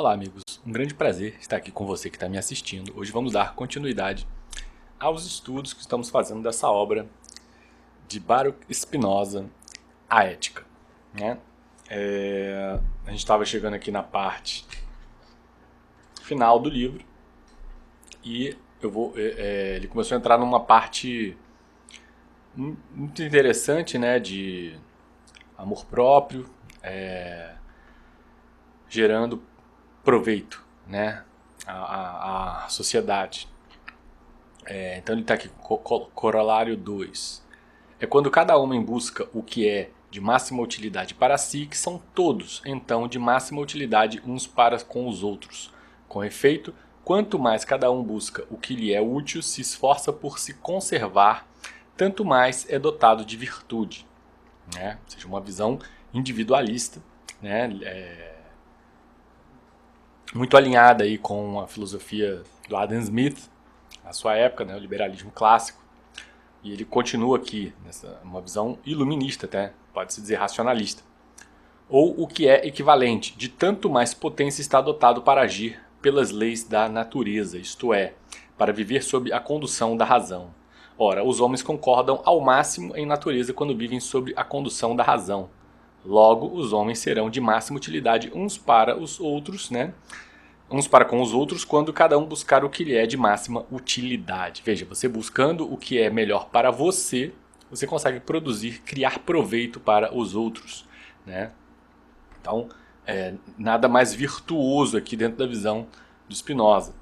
Olá, amigos. Um grande prazer estar aqui com você que está me assistindo. Hoje vamos dar continuidade aos estudos que estamos fazendo dessa obra de Baruch Spinoza, A Ética, né? A gente estava chegando aqui na parte final do livro e ele começou a entrar numa parte muito interessante, né, de amor próprio, gerando proveito, né, à sociedade. Então ele está aqui, corolário 2. É quando cada homem busca o que é de máxima utilidade para si, que são todos, então, de máxima utilidade uns para com os outros. Com efeito, quanto mais cada um busca o que lhe é útil, se esforça por se conservar, tanto mais é dotado de virtude, né? Ou seja, uma visão individualista, né? Muito alinhada aí com a filosofia do Adam Smith, na sua época, né? O liberalismo clássico. E ele continua aqui, uma visão iluminista, até, pode-se dizer racionalista. Ou o que é equivalente, de tanto mais potência está dotado para agir pelas leis da natureza, isto é, para viver sob a condução da razão. Ora, os homens concordam ao máximo em natureza quando vivem sob a condução da razão. Logo, os homens serão de máxima utilidade uns para os outros, né? Uns para com os outros, quando cada um buscar o que lhe é de máxima utilidade. Veja, você buscando o que é melhor para você, você consegue produzir, criar proveito para os outros, né? Então, nada mais virtuoso aqui dentro da visão do Spinoza.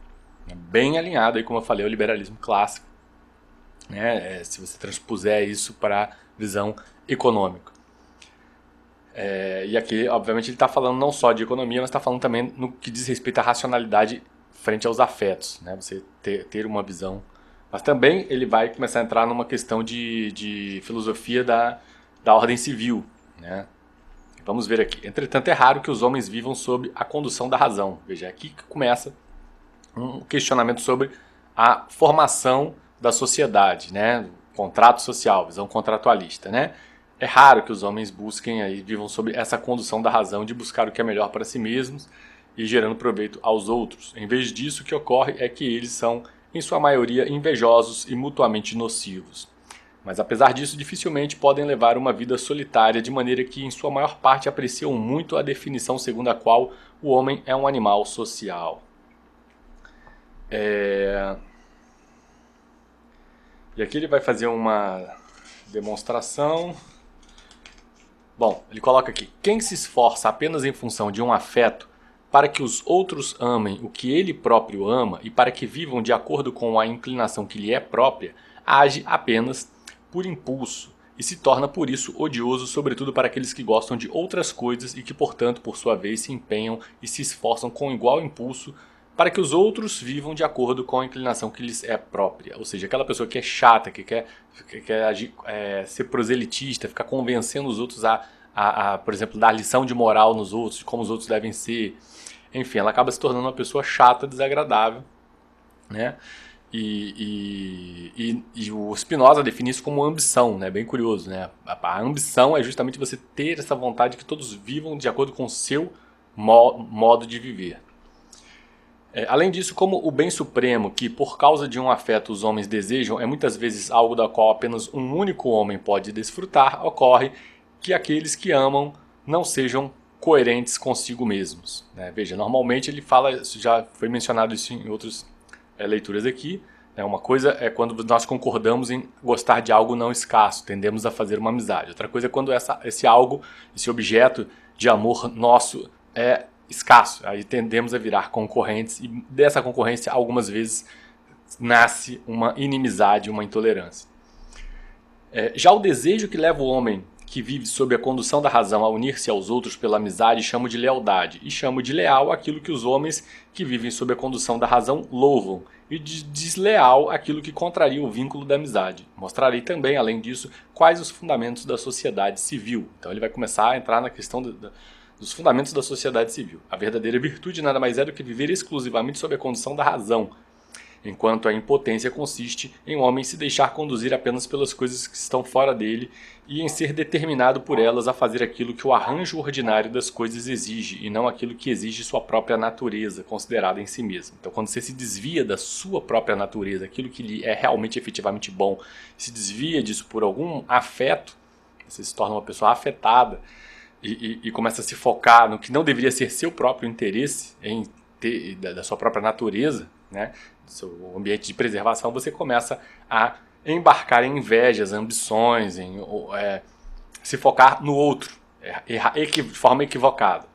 Bem alinhado, aí, como eu falei, ao liberalismo clássico, né? Se você transpuser isso para a visão econômica. E aqui, obviamente, ele está falando não só de economia, mas está falando também no que diz respeito à racionalidade frente aos afetos, né? Você ter uma visão. Mas também ele vai começar a entrar numa questão de filosofia da ordem civil, né? Vamos ver aqui. Entretanto, é raro que os homens vivam sob a condução da razão. Veja, é aqui que começa um questionamento sobre a formação da sociedade, né? Contrato social, visão contratualista, né? É raro que os homens busquem aí, vivam sob essa condução da razão de buscar o que é melhor para si mesmos e gerando proveito aos outros. Em vez disso, o que ocorre é que eles são, em sua maioria, invejosos e mutuamente nocivos. Mas apesar disso, dificilmente podem levar uma vida solitária, de maneira que, em sua maior parte, apreciam muito a definição segundo a qual o homem é um animal social. E aqui ele vai fazer uma demonstração. Bom, ele coloca aqui: quem se esforça apenas em função de um afeto para que os outros amem o que ele próprio ama e para que vivam de acordo com a inclinação que lhe é própria, age apenas por impulso e se torna por isso odioso, sobretudo para aqueles que gostam de outras coisas e que, portanto, por sua vez, se empenham e se esforçam com igual impulso para que os outros vivam de acordo com a inclinação que lhes é própria. Ou seja, aquela pessoa que é chata, que quer agir, ser proselitista, ficar convencendo os outros por exemplo, dar lição de moral nos outros, de como os outros devem ser. Enfim, ela acaba se tornando uma pessoa chata, desagradável, né? E o Spinoza define isso como ambição, né? Bem curioso, né? A ambição é justamente você ter essa vontade que todos vivam de acordo com o seu modo de viver. Além disso, como o bem supremo que por causa de um afeto os homens desejam é muitas vezes algo da qual apenas um único homem pode desfrutar, ocorre que aqueles que amam não sejam coerentes consigo mesmos, né? Veja, normalmente ele fala, já foi mencionado isso em outras leituras aqui, né? Uma coisa é quando nós concordamos em gostar de algo não escasso, tendemos a fazer uma amizade. Outra coisa é quando esse algo, esse objeto de amor nosso é escasso, aí tendemos a virar concorrentes e dessa concorrência algumas vezes nasce uma inimizade, uma intolerância. Já o desejo que leva o homem que vive sob a condução da razão a unir-se aos outros pela amizade chamo de lealdade, e chamo de leal aquilo que os homens que vivem sob a condução da razão louvam, e de desleal aquilo que contraria o vínculo da amizade. Mostrarei também, além disso, quais os fundamentos da sociedade civil. Então ele vai começar a entrar na questão dos fundamentos da sociedade civil. A verdadeira virtude nada mais é do que viver exclusivamente sob a condução da razão. enquanto a impotência consiste em um homem se deixar conduzir apenas pelas coisas que estão fora dele e em ser determinado por elas a fazer aquilo que o arranjo ordinário das coisas exige e não aquilo que exige sua própria natureza, considerada em si mesmo. Então, quando você se desvia da sua própria natureza, aquilo que lhe é realmente efetivamente bom, se desvia disso por algum afeto, você se torna uma pessoa afetada e começa a se focar no que não deveria ser seu próprio interesse, da sua própria natureza, né, do seu ambiente de preservação, você começa a embarcar em invejas, ambições, em se focar no outro, de forma equivocada,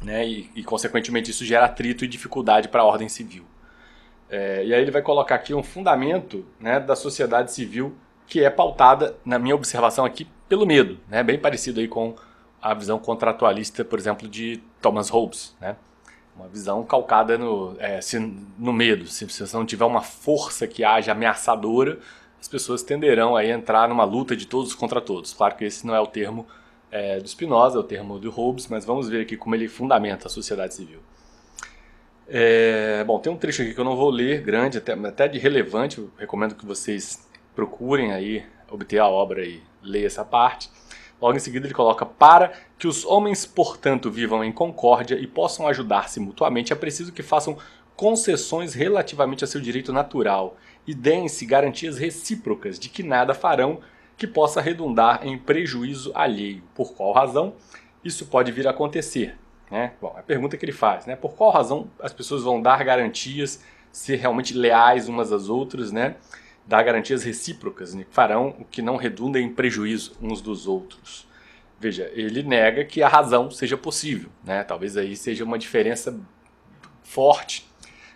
né, e consequentemente isso gera atrito e dificuldade para a ordem civil. E aí ele vai colocar aqui um fundamento, né, da sociedade civil que é pautada, na minha observação aqui, pelo medo, né, bem parecido aí com a visão contratualista, por exemplo, de Thomas Hobbes, né? Uma visão calcada no medo. Se você não tiver uma força que haja ameaçadora, as pessoas tenderão a entrar numa luta de todos contra todos. Claro que esse não é o termo do Spinoza, é o termo do Hobbes, mas vamos ver aqui como ele fundamenta a sociedade civil. Bom, tem um trecho aqui que eu não vou ler, grande, até de relevante, eu recomendo que vocês procurem aí, obter a obra e ler essa parte. Logo em seguida ele coloca: para que os homens, portanto, vivam em concórdia e possam ajudar-se mutuamente, é preciso que façam concessões relativamente a seu direito natural e deem-se garantias recíprocas de que nada farão que possa redundar em prejuízo alheio. Por qual razão isso pode vir a acontecer? Né? Bom, a pergunta que ele faz, né? Por qual razão as pessoas vão dar garantias, ser realmente leais umas às outras, né? Dar garantias recíprocas, né, que farão o que não redunda em prejuízo uns dos outros. Veja, ele nega que a razão seja possível, né? Talvez aí seja uma diferença forte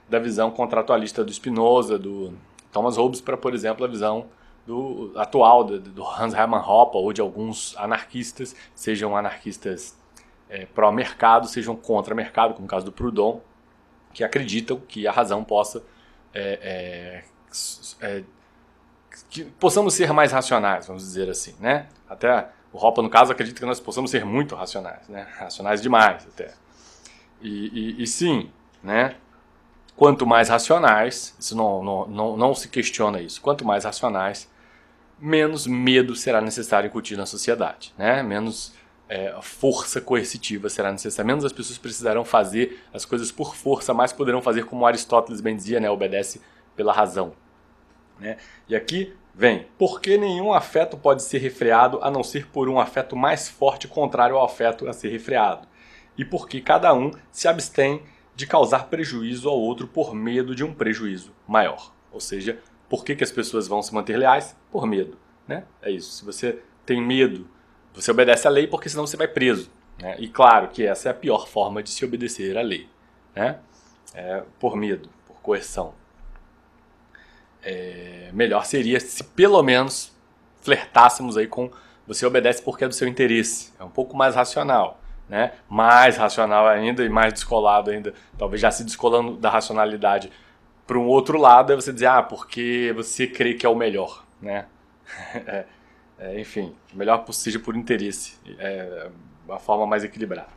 da visão contratualista do Spinoza, do Thomas Hobbes, para, por exemplo, a visão atual do Hans Hermann Hoppe ou de alguns anarquistas, sejam anarquistas pró-mercado, sejam contra-mercado, como o caso do Proudhon, que acreditam que a razão possa que possamos ser mais racionais, vamos dizer assim, né? Até o Hoppe, no caso, acredita que nós possamos ser muito racionais, né? Racionais demais, até. E sim, né? Quanto mais racionais, isso não se questiona isso, quanto mais racionais, menos medo será necessário incutir na sociedade, né? Menos força coercitiva será necessária, menos as pessoas precisarão fazer as coisas por força, mais poderão fazer como Aristóteles bem dizia, né? Obedece pela razão. Né? E aqui vem: porque nenhum afeto pode ser refreado a não ser por um afeto mais forte contrário ao afeto a ser refreado, e porque cada um se abstém de causar prejuízo ao outro por medo de um prejuízo maior. Ou seja, por que as pessoas vão se manter leais? Por medo. Né? É isso. Se você tem medo, você obedece à lei, porque senão você vai preso. Né? E claro que essa é a pior forma de se obedecer à lei. Né? Por medo, por coerção. Melhor seria se pelo menos flertássemos aí com você obedece porque é do seu interesse. É um pouco mais racional, né? Mais racional ainda e mais descolado ainda. Talvez já se descolando da racionalidade para um outro lado, é você dizer, porque você crê que é o melhor, né? Enfim, o melhor seja por interesse. É a forma mais equilibrada.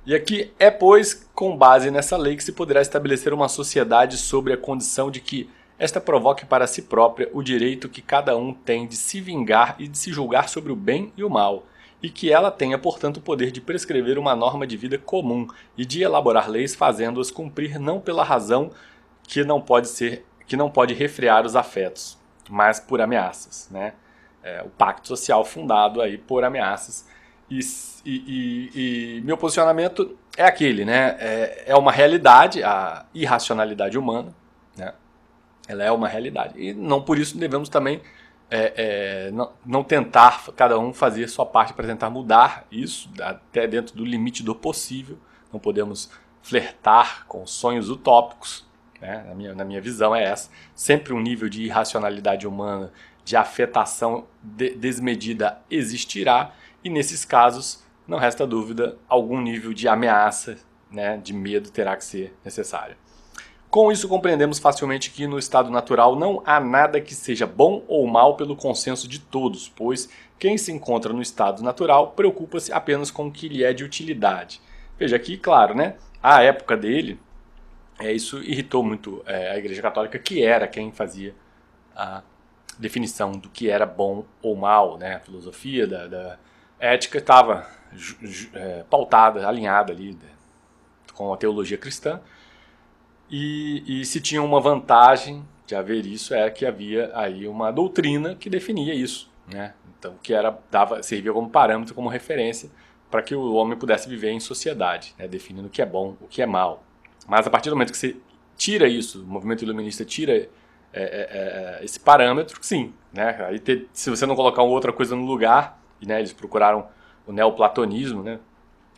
E aqui pois, com base nessa lei que se poderá estabelecer uma sociedade sobre a condição de que esta provoque para si própria o direito que cada um tem de se vingar e de se julgar sobre o bem e o mal, e que ela tenha, portanto, o poder de prescrever uma norma de vida comum e de elaborar leis fazendo-as cumprir não pela razão que não pode refrear os afetos, mas por ameaças, né? O pacto social fundado aí por ameaças. E meu posicionamento é aquele, né? É uma realidade, a irracionalidade humana, né? Ela é uma realidade. E não por isso devemos também não tentar cada um fazer sua parte para tentar mudar isso, até dentro do limite do possível. Não podemos flertar com sonhos utópicos, né? Na minha visão é essa. Sempre um nível de irracionalidade humana, de afetação desmedida existirá, e nesses casos, não resta dúvida, algum nível de ameaça, né, de medo terá que ser necessário. Com isso, compreendemos facilmente que no estado natural não há nada que seja bom ou mal pelo consenso de todos, pois quem se encontra no estado natural preocupa-se apenas com o que lhe é de utilidade. Veja aqui, claro, né? A época dele, Isso irritou muito a Igreja Católica, que era quem fazia a definição do que era bom ou mal, né? A filosofia da ética estava pautada, alinhada ali com a teologia cristã, e se tinha uma vantagem de haver isso é que havia aí uma doutrina que definia isso, né? Então que servia como parâmetro, como referência para que o homem pudesse viver em sociedade, né? Definindo o que é bom, o que é mal. Mas a partir do momento que você tira isso, o movimento iluminista tira esse parâmetro, sim, né? Aí se você não colocar outra coisa no lugar, e né, eles procuraram o neoplatonismo, né?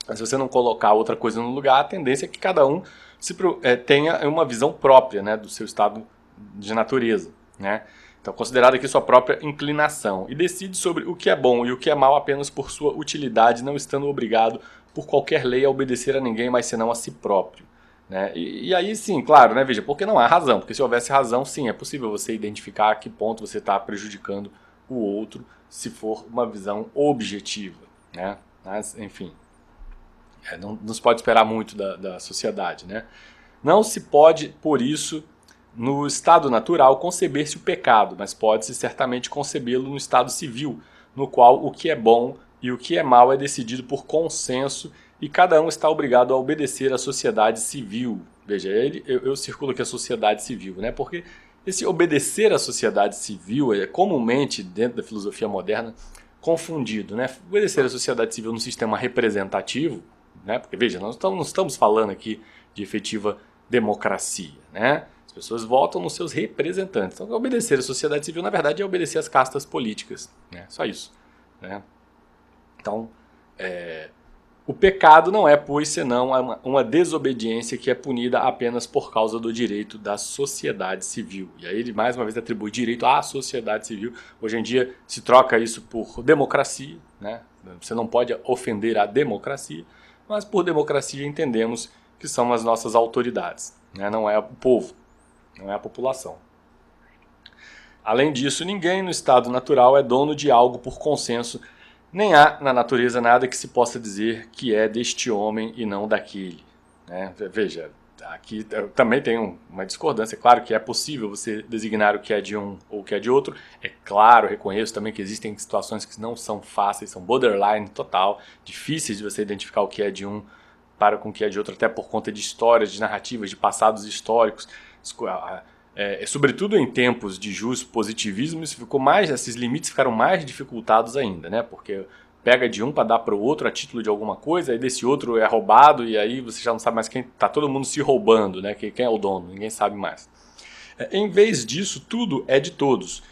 Mas se você não colocar outra coisa no lugar, a tendência é que cada um tenha uma visão própria, né, do seu estado de natureza, né? Então, considerado aqui sua própria inclinação, e decide sobre o que é bom e o que é mal apenas por sua utilidade, não estando obrigado por qualquer lei a obedecer a ninguém, mas senão a si próprio. Né? E aí sim, claro, né, veja, porque não há razão, porque se houvesse razão, sim, é possível você identificar a que ponto você está prejudicando o outro, se for uma visão objetiva, né? Mas, enfim, não se pode esperar muito da sociedade, né? Não se pode, por isso, no estado natural, conceber-se o pecado, mas pode-se certamente concebê-lo no estado civil, no qual o que é bom e o que é mal é decidido por consenso e cada um está obrigado a obedecer à sociedade civil. Veja, eu circulo aqui a sociedade civil, né? Porque esse obedecer à sociedade civil é comumente, dentro da filosofia moderna, confundido, né? Obedecer à sociedade civil num sistema representativo, né? Porque, veja, nós não estamos falando aqui de efetiva democracia, né? As pessoas votam nos seus representantes. Então, obedecer à sociedade civil, na verdade, é obedecer às castas políticas, né? Só isso, né? Então, o pecado não é, pois, senão uma desobediência que é punida apenas por causa do direito da sociedade civil. E aí ele, mais uma vez, atribui direito à sociedade civil. Hoje em dia, se troca isso por democracia, né? Você não pode ofender a democracia, mas por democracia entendemos que são as nossas autoridades, né? Não é o povo, não é a população. Além disso, ninguém no estado natural é dono de algo por consenso, nem há na natureza nada que se possa dizer que é deste homem e não daquele, né? Veja, aqui também tem uma discordância. É claro que é possível você designar o que é de um ou o que é de outro. É claro, reconheço também que existem situações que não são fáceis, são borderline total, difíceis de você identificar o que é de um para com o que é de outro, até por conta de histórias, de narrativas, de passados históricos. Sobretudo em tempos de positivismo, esses limites ficaram mais dificultados ainda, né? Porque pega de um para dar para o outro a título de alguma coisa, aí desse outro é roubado e aí você já não sabe mais quem tá, todo mundo se roubando, né? Quem é o dono, ninguém sabe mais. Em vez disso, tudo é de todos,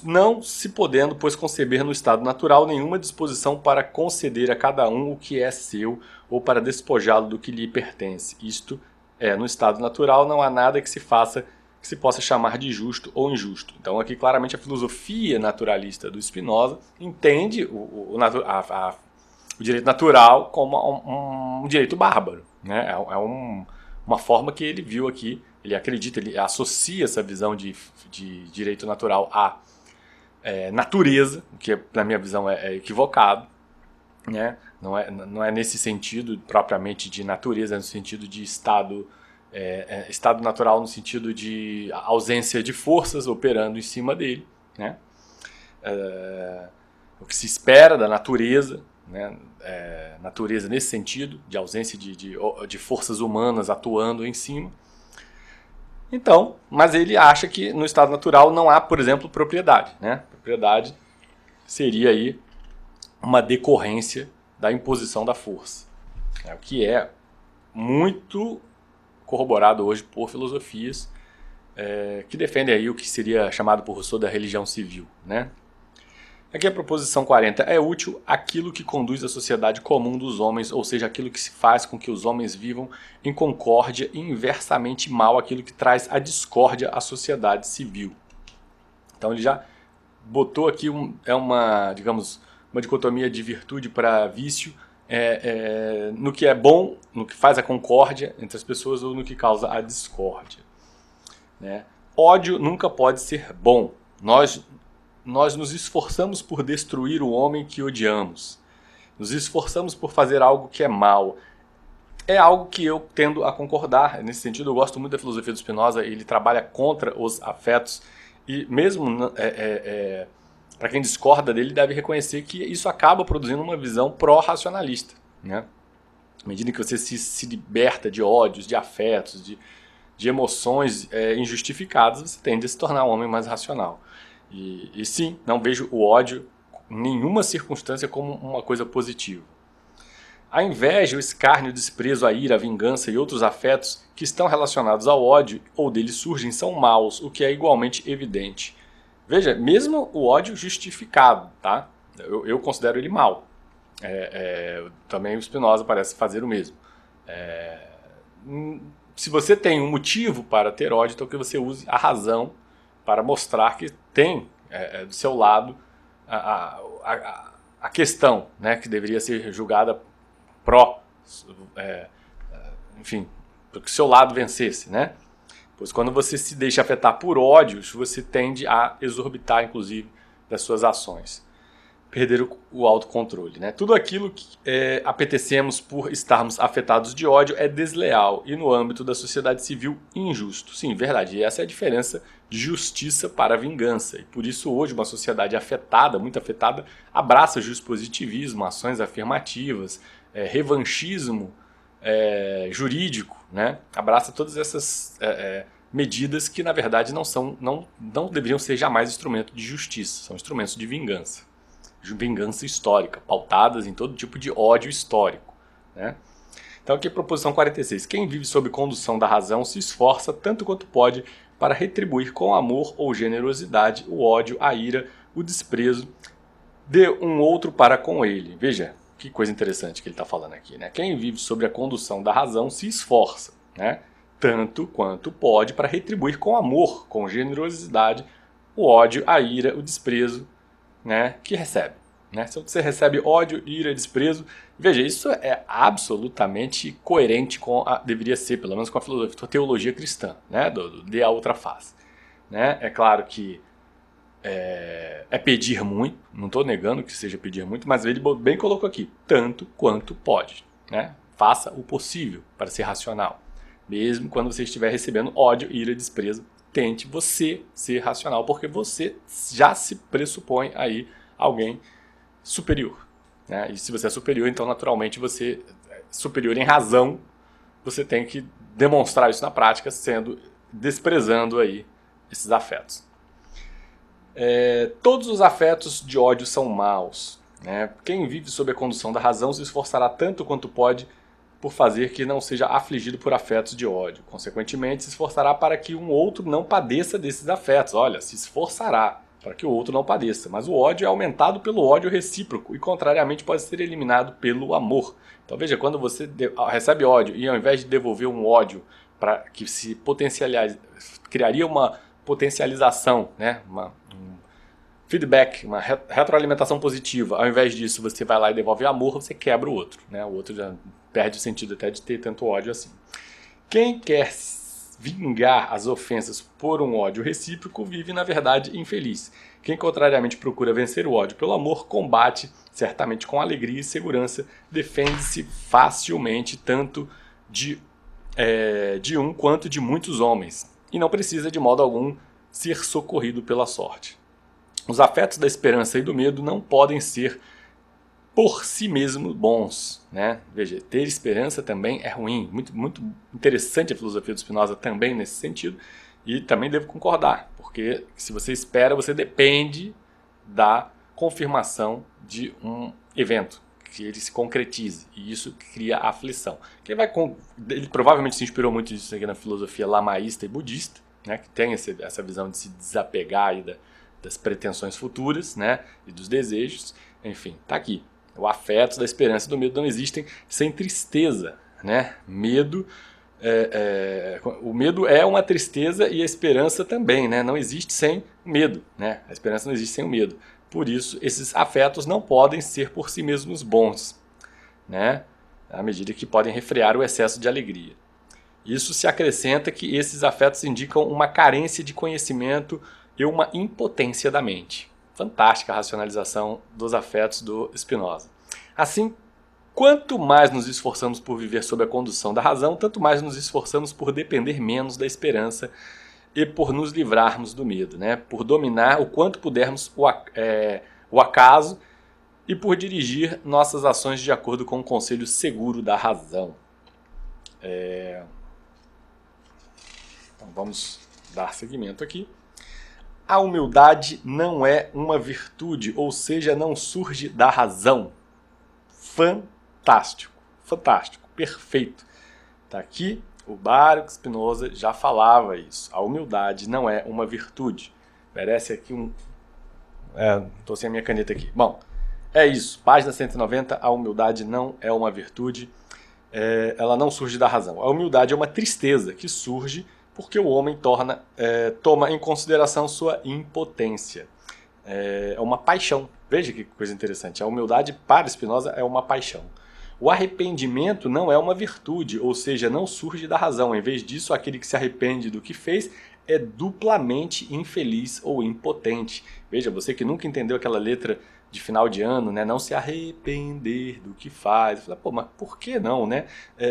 não se podendo, pois, conceber no estado natural nenhuma disposição para conceder a cada um o que é seu ou para despojá-lo do que lhe pertence. Isto é, no estado natural não há nada que se possa chamar de justo ou injusto. Então aqui claramente a filosofia naturalista do Spinoza entende o direito natural como um direito bárbaro, né? Uma forma que ele viu aqui, ele acredita, ele associa essa visão de direito natural à natureza, o que na minha visão é equivocado, né? Não é nesse sentido propriamente de natureza, é no sentido de estado natural, no sentido de ausência de forças operando em cima dele, né? O que se espera da natureza, né? Natureza nesse sentido, de ausência de forças humanas atuando em cima. Então, mas ele acha que no estado natural não há, por exemplo, propriedade, né? Propriedade seria aí uma decorrência da imposição da força, o que é muito corroborado hoje por filosofias que defendem aí o que seria chamado por Rousseau da religião civil, né? Aqui a proposição 40 é útil aquilo que conduz à sociedade comum dos homens, ou seja, aquilo que se faz com que os homens vivam em concórdia e inversamente mal aquilo que traz a discórdia à sociedade civil. Então ele já botou aqui uma dicotomia de virtude para vício, no que é bom, no que faz a concórdia entre as pessoas ou no que causa a discórdia, né? Ódio nunca pode ser bom. Nós nos esforçamos por destruir o homem que odiamos. Nos esforçamos por fazer algo que é mal. é algo que eu tendo a concordar. Nesse sentido, eu gosto muito da filosofia do Spinoza. Ele trabalha contra os afetos e mesmo para quem discorda dele, deve reconhecer que isso acaba produzindo uma visão pró-racionalista, né? À medida que você se liberta de ódios, de afetos, de emoções injustificadas, você tende a se tornar um homem mais racional. E sim, não vejo o ódio em nenhuma circunstância como uma coisa positiva. A inveja, o escárnio, o desprezo, a ira, a vingança e outros afetos que estão relacionados ao ódio ou dele surgem são maus, o que é igualmente evidente. Veja, mesmo o ódio justificado, tá? Eu considero ele mau. Também o Spinoza parece fazer o mesmo. Se você tem um motivo para ter ódio, então que você use a razão para mostrar que tem do seu lado a questão, né, que deveria ser julgada enfim, para que o seu lado vencesse, né? Pois quando você se deixa afetar por ódios, você tende a exorbitar, inclusive, das suas ações. Perder o autocontrole, né? Tudo aquilo que apetecemos por estarmos afetados de ódio é desleal e no âmbito da sociedade civil injusto. Sim, verdade. E essa é a diferença de justiça para vingança. E por isso hoje uma sociedade afetada, muito afetada, abraça positivismo, ações afirmativas, revanchismo jurídico, né? Abraça todas essas medidas que na verdade não deveriam ser jamais instrumento de justiça, são instrumentos de vingança histórica, pautadas em todo tipo de ódio histórico, né? Então aqui proposição 46. Quem vive sob condução da razão se esforça tanto quanto pode para retribuir com amor ou generosidade o ódio, a ira, o desprezo de um outro para com ele. Veja, que coisa interessante que ele está falando aqui, né? Quem vive sob a condução da razão se esforça, né? Tanto quanto pode para retribuir com amor, com generosidade, o ódio, a ira, o desprezo, né, que recebe. Né? Se você recebe ódio, ira, desprezo, veja, isso é absolutamente coerente com deveria ser, pelo menos com a teologia cristã, né, de a outra face. Né? É claro que é pedir muito, não estou negando que seja pedir muito, mas ele bem colocou aqui, tanto quanto pode. Né? Faça o possível para ser racional. Mesmo quando você estiver recebendo ódio, ira, desprezo, tente você ser racional, porque você já se pressupõe aí alguém superior. Né? E se você é superior, então naturalmente você é superior em razão, você tem que demonstrar isso na prática, desprezando aí esses afetos. Todos os afetos de ódio são maus. Né? Quem vive sob a condução da razão se esforçará tanto quanto pode por fazer que não seja afligido por afetos de ódio. Consequentemente, se esforçará para que um outro não padeça desses afetos. Olha, se esforçará para que o outro não padeça. Mas o ódio é aumentado pelo ódio recíproco e, contrariamente, pode ser eliminado pelo amor. Então veja, quando você recebe ódio e ao invés de devolver um ódio para que se potencialize, criaria uma potencialização, né? um feedback, uma retroalimentação positiva. Ao invés disso, você vai lá e devolve amor, você quebra o outro. Né? O outro já perde o sentido até de ter tanto ódio assim. Quem quer vingar as ofensas por um ódio recíproco vive, na verdade, infeliz. Quem, contrariamente, procura vencer o ódio pelo amor, combate, certamente com alegria e segurança, defende-se facilmente tanto de um quanto de muitos homens, e não precisa, de modo algum, ser socorrido pela sorte. Os afetos da esperança e do medo não podem ser por si mesmos bons. Né? Veja, ter esperança também é ruim. Muito, muito interessante a filosofia do Spinoza também nesse sentido. E também devo concordar, porque se você espera, você depende da confirmação de um evento, que ele se concretize. E isso cria aflição. Ele provavelmente se inspirou muito disso aqui na filosofia lamaísta e budista, né? Que tem essa visão de se desapegar aí das pretensões futuras, né, e dos desejos. Enfim, tá aqui. O afeto da esperança e do medo não existem sem tristeza. Né? O medo é uma tristeza e a esperança também. Né? Não existe sem medo. Né? A esperança não existe sem o medo. Por isso, esses afetos não podem ser por si mesmos bons, né? À medida que podem refrear o excesso de alegria. Isso se acrescenta que esses afetos indicam uma carência de conhecimento e uma impotência da mente. Fantástica a racionalização dos afetos do Spinoza. Assim, Quanto mais nos esforçamos por viver sob a condução da razão, tanto mais nos esforçamos por depender menos da esperança e por nos livrarmos do medo, né? Por dominar o quanto pudermos o acaso e por dirigir nossas ações de acordo com o conselho seguro da razão. Então vamos dar seguimento aqui. A humildade não é uma virtude, ou seja, não surge da razão. Fantástico, fantástico, perfeito. Tá aqui, o Baruch Spinoza já falava isso. A humildade não é uma virtude. Merece aqui um... Estou sem a minha caneta aqui. Bom, é isso. Página 190, a humildade não é uma virtude. Ela não surge da razão. A humildade é uma tristeza que surge porque o homem toma em consideração sua impotência. É uma paixão. Veja que coisa interessante. A humildade, para Spinoza, é uma paixão. O arrependimento não é uma virtude, ou seja, não surge da razão. Em vez disso, aquele que se arrepende do que fez é duplamente infeliz ou impotente. Veja, você que nunca entendeu aquela letra de final de ano, né? Não se arrepender do que faz. Fala, pô, mas por que não, né?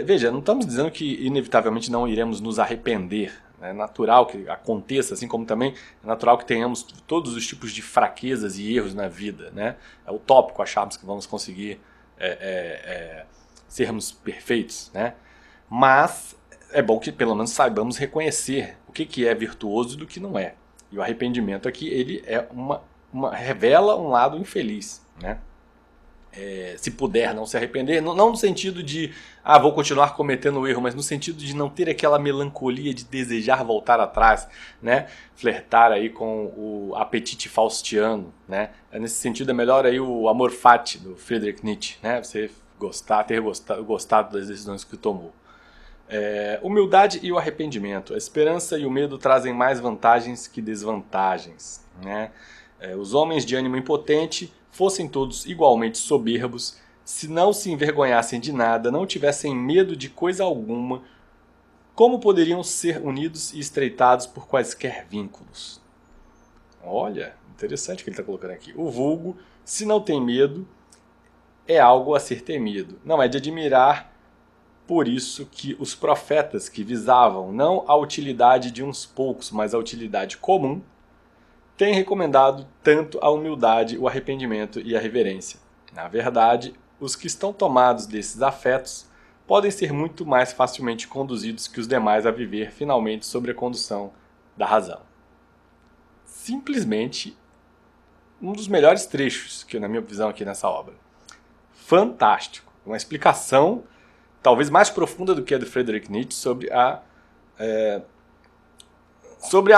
Veja, não estamos dizendo que inevitavelmente não iremos nos arrepender. É natural que aconteça, assim como também é natural que tenhamos todos os tipos de fraquezas e erros na vida, né? É utópico acharmos que vamos conseguir sermos perfeitos, né? Mas é bom que pelo menos saibamos reconhecer o que é virtuoso e do que não é. E o arrependimento aqui, ele é revela um lado infeliz, né? Se puder não se arrepender, não no sentido de vou continuar cometendo o erro, mas no sentido de não ter aquela melancolia de desejar voltar atrás, né? Flertar aí com o apetite faustiano, né? Nesse sentido é melhor aí o amor fati do Friedrich Nietzsche, né? Você ter gostado das decisões que tomou. Humildade e o arrependimento. A esperança e o medo trazem mais vantagens que desvantagens, né? Os homens de ânimo impotente fossem todos igualmente soberbos, se não se envergonhassem de nada, não tivessem medo de coisa alguma, como poderiam ser unidos e estreitados por quaisquer vínculos? Olha, interessante o que ele está colocando aqui. O vulgo, se não tem medo, é algo a ser temido. Não é de admirar, por isso, que os profetas que visavam não a utilidade de uns poucos, mas a utilidade comum, tem recomendado tanto a humildade, o arrependimento e a reverência. Na verdade, os que estão tomados desses afetos podem ser muito mais facilmente conduzidos que os demais a viver finalmente sob a condução da razão. Simplesmente um dos melhores trechos, que na minha visão aqui nessa obra. Fantástico. Uma explicação talvez mais profunda do que a do Friedrich Nietzsche sobre a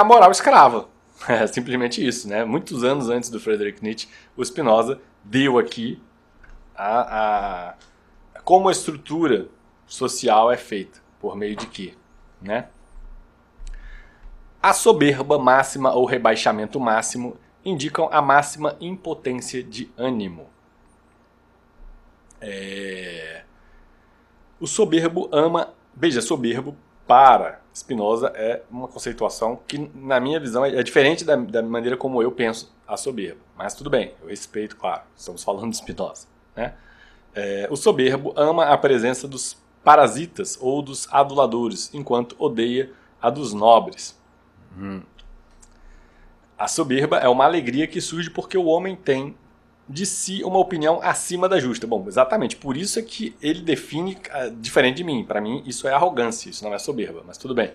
moral escrava. É simplesmente isso, né? Muitos anos antes do Friedrich Nietzsche, o Spinoza deu aqui como a estrutura social é feita, por meio de quê, né? A soberba máxima ou rebaixamento máximo indicam a máxima impotência de ânimo. O soberbo ama... Veja, soberbo para Spinoza é uma conceituação que, na minha visão, é diferente da maneira como eu penso a soberba. Mas tudo bem, eu respeito, claro, estamos falando de Spinoza, né? O soberbo ama a presença dos parasitas ou dos aduladores, enquanto odeia a dos nobres. A soberba é uma alegria que surge porque o homem tem de si uma opinião acima da justa. Bom, exatamente, por isso é que ele define diferente de mim. Para mim, isso é arrogância, isso não é soberba, mas tudo bem.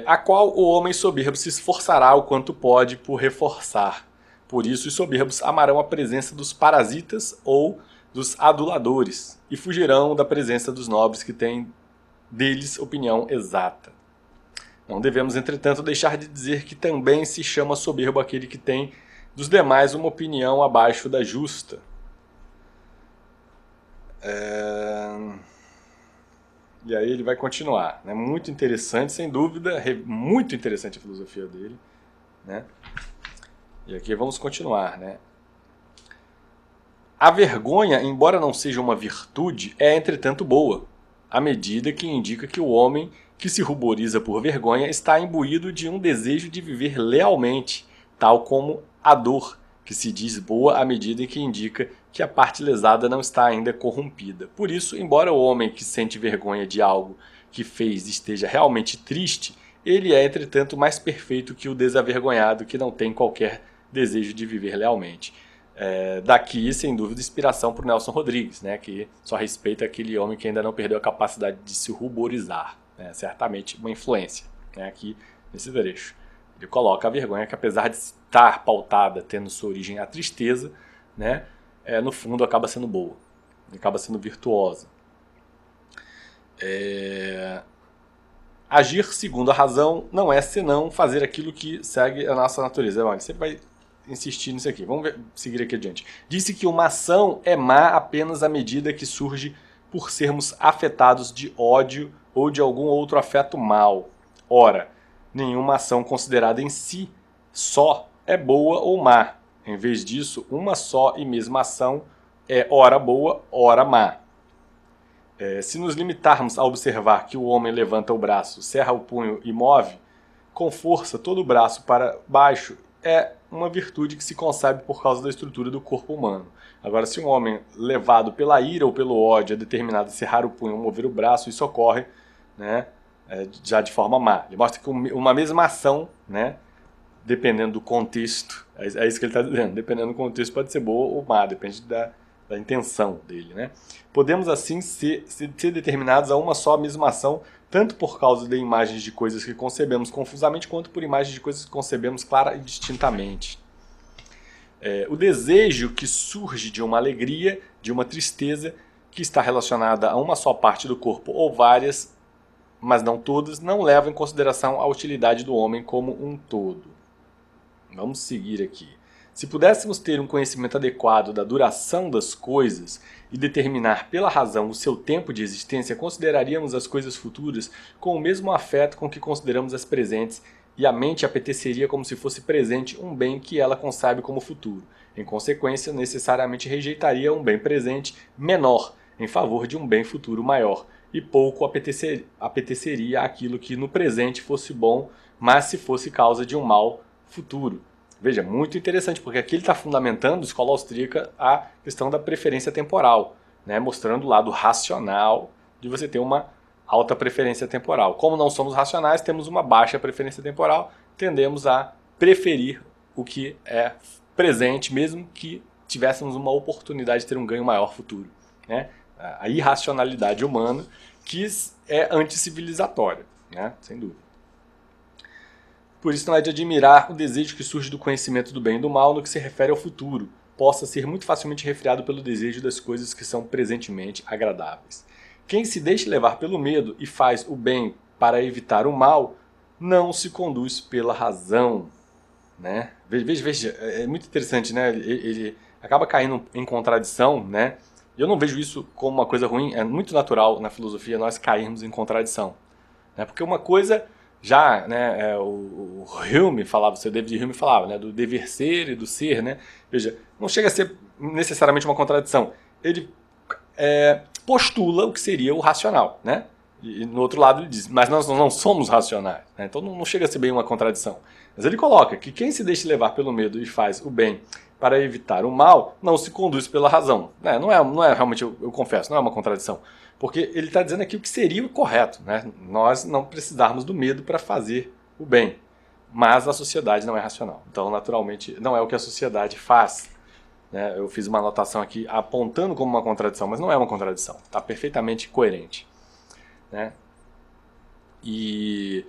A qual o homem soberbo se esforçará o quanto pode por reforçar. Por isso, os soberbos amarão a presença dos parasitas ou dos aduladores e fugirão da presença dos nobres que têm deles opinião exata. Não devemos, entretanto, deixar de dizer que também se chama soberbo aquele que tem dos demais uma opinião abaixo da justa. E aí ele vai continuar, né? Muito interessante, sem dúvida, muito interessante a filosofia dele, né? E aqui vamos continuar, né? A vergonha, embora não seja uma virtude, é entretanto boa, à medida que indica que o homem que se ruboriza por vergonha está imbuído de um desejo de viver lealmente, tal como a dor, que se diz boa à medida que indica que a parte lesada não está ainda corrompida. Por isso, embora o homem que sente vergonha de algo que fez esteja realmente triste, ele é, entretanto, mais perfeito que o desavergonhado que não tem qualquer desejo de viver lealmente. Daqui, sem dúvida, inspiração para o Nelson Rodrigues, né, que só respeita aquele homem que ainda não perdeu a capacidade de se ruborizar. Né, certamente uma influência, né, aqui nesse trecho. Ele coloca a vergonha que, apesar de estar pautada, tendo sua origem a tristeza, né, no fundo acaba sendo boa, acaba sendo virtuosa. Agir segundo a razão não é senão fazer aquilo que segue a nossa natureza. Olha, você vai insistir nisso aqui. Vamos seguir aqui adiante. Disse que uma ação é má apenas à medida que surge por sermos afetados de ódio ou de algum outro afeto mau. Ora, nenhuma ação considerada em si só é boa ou má. Em vez disso, uma só e mesma ação é ora boa, ora má. Se nos limitarmos a observar que o homem levanta o braço, cerra o punho e move com força todo o braço para baixo, é uma virtude que se concebe por causa da estrutura do corpo humano. Agora, se um homem levado pela ira ou pelo ódio é determinado a cerrar o punho ou mover o braço, isso ocorre, né, já de forma má. Ele mostra que uma mesma ação, né, dependendo do contexto, é isso que ele está dizendo, dependendo do contexto pode ser boa ou má, depende da intenção dele. Né? Podemos assim ser determinados a uma só mesma ação, tanto por causa de imagens de coisas que concebemos confusamente, quanto por imagens de coisas que concebemos clara e distintamente. O desejo que surge de uma alegria, de uma tristeza, que está relacionada a uma só parte do corpo ou várias, mas não todas, não leva em consideração a utilidade do homem como um todo. Vamos seguir aqui. Se pudéssemos ter um conhecimento adequado da duração das coisas e determinar pela razão o seu tempo de existência, consideraríamos as coisas futuras com o mesmo afeto com que consideramos as presentes, e a mente apeteceria como se fosse presente um bem que ela concebe como futuro. Em consequência, necessariamente rejeitaria um bem presente menor em favor de um bem futuro maior, e pouco apeteceria aquilo que no presente fosse bom, mas se fosse causa de um mal futuro. Veja, muito interessante, porque aqui ele está fundamentando, a escola austríaca, a questão da preferência temporal, né? Mostrando o lado racional de você ter uma alta preferência temporal. Como não somos racionais, temos uma baixa preferência temporal, tendemos a preferir o que é presente, mesmo que tivéssemos uma oportunidade de ter um ganho maior futuro. Né? A irracionalidade humana que é anticivilizatória, né? Sem dúvida. Por isso não é de admirar o desejo que surge do conhecimento do bem e do mal no que se refere ao futuro, possa ser muito facilmente refriado pelo desejo das coisas que são presentemente agradáveis. Quem se deixa levar pelo medo e faz o bem para evitar o mal, não se conduz pela razão. Né? Veja, é muito interessante, né? Ele acaba caindo em contradição, né? Eu não vejo isso como uma coisa ruim, é muito natural na filosofia nós cairmos em contradição. Né? Porque uma coisa... Já, né, o Hume falava, o seu David Hume falava, né, do dever ser e do ser, né? Veja, não chega a ser necessariamente uma contradição. Ele postula o que seria o racional, né? E no outro lado ele diz, mas nós não somos racionais, né? Então não chega a ser bem uma contradição. Mas ele coloca que quem se deixa levar pelo medo e faz o bem para evitar o mal, não se conduz pela razão. Não é realmente, eu confesso, não é uma contradição. Porque ele está dizendo aqui o que seria o correto. Né? Nós não precisarmos do medo para fazer o bem. Mas a sociedade não é racional. Então, naturalmente, não é o que a sociedade faz. Né? Eu fiz uma anotação aqui apontando como uma contradição, mas não é uma contradição. Está perfeitamente coerente. Né? E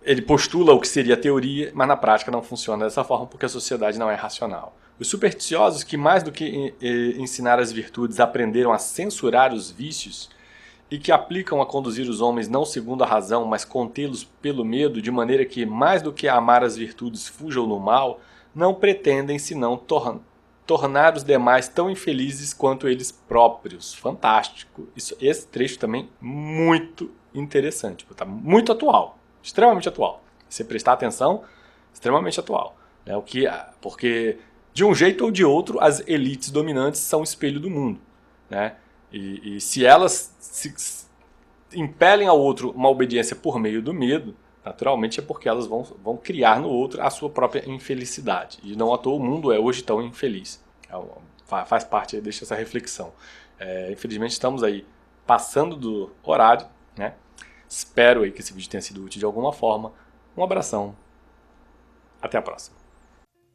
ele postula o que seria a teoria, mas na prática não funciona dessa forma porque a sociedade não é racional. Os supersticiosos que mais do que ensinar as virtudes aprenderam a censurar os vícios e que aplicam a conduzir os homens não segundo a razão, mas contê-los pelo medo, de maneira que mais do que amar as virtudes fujam no mal, não pretendem senão tornar os demais tão infelizes quanto eles próprios. Fantástico. Esse trecho também muito interessante, está muito atual, extremamente atual. Se você prestar atenção, extremamente atual. Né? Porque de um jeito ou de outro, as elites dominantes são o espelho do mundo. Né? E se elas impelem ao outro uma obediência por meio do medo, naturalmente é porque elas vão criar no outro a sua própria infelicidade. E não à toa o mundo é hoje tão infeliz. faz parte aí, deixa essa reflexão. Infelizmente estamos aí passando do horário, né? Espero aí que esse vídeo tenha sido útil de alguma forma. Um abração. Até a próxima.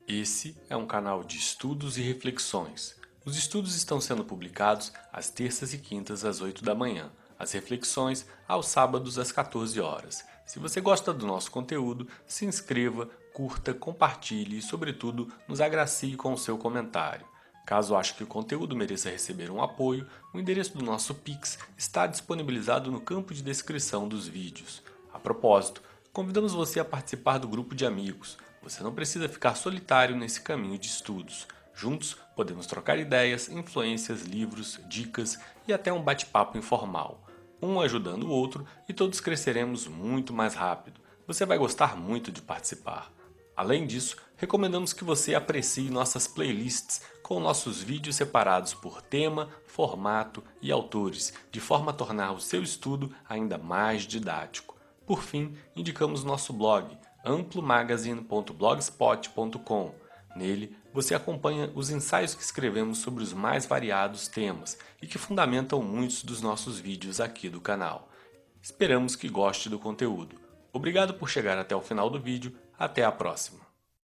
Esse é um canal de estudos e reflexões. Os estudos estão sendo publicados às terças e quintas às 8 da manhã. As reflexões aos sábados às 14 horas. Se você gosta do nosso conteúdo, se inscreva, curta, compartilhe e, sobretudo, nos agracie com o seu comentário. Caso ache que o conteúdo mereça receber um apoio, o endereço do nosso Pix está disponibilizado no campo de descrição dos vídeos. A propósito, convidamos você a participar do grupo de amigos. Você não precisa ficar solitário nesse caminho de estudos. Juntos, podemos trocar ideias, influências, livros, dicas e até um bate-papo informal. Um ajudando o outro e todos cresceremos muito mais rápido. Você vai gostar muito de participar. Além disso, recomendamos que você aprecie nossas playlists com nossos vídeos separados por tema, formato e autores, de forma a tornar o seu estudo ainda mais didático. Por fim, indicamos nosso blog, amplomagazine.blogspot.com. Nele, você acompanha os ensaios que escrevemos sobre os mais variados temas e que fundamentam muitos dos nossos vídeos aqui do canal. Esperamos que goste do conteúdo. Obrigado por chegar até o final do vídeo. Até a próxima!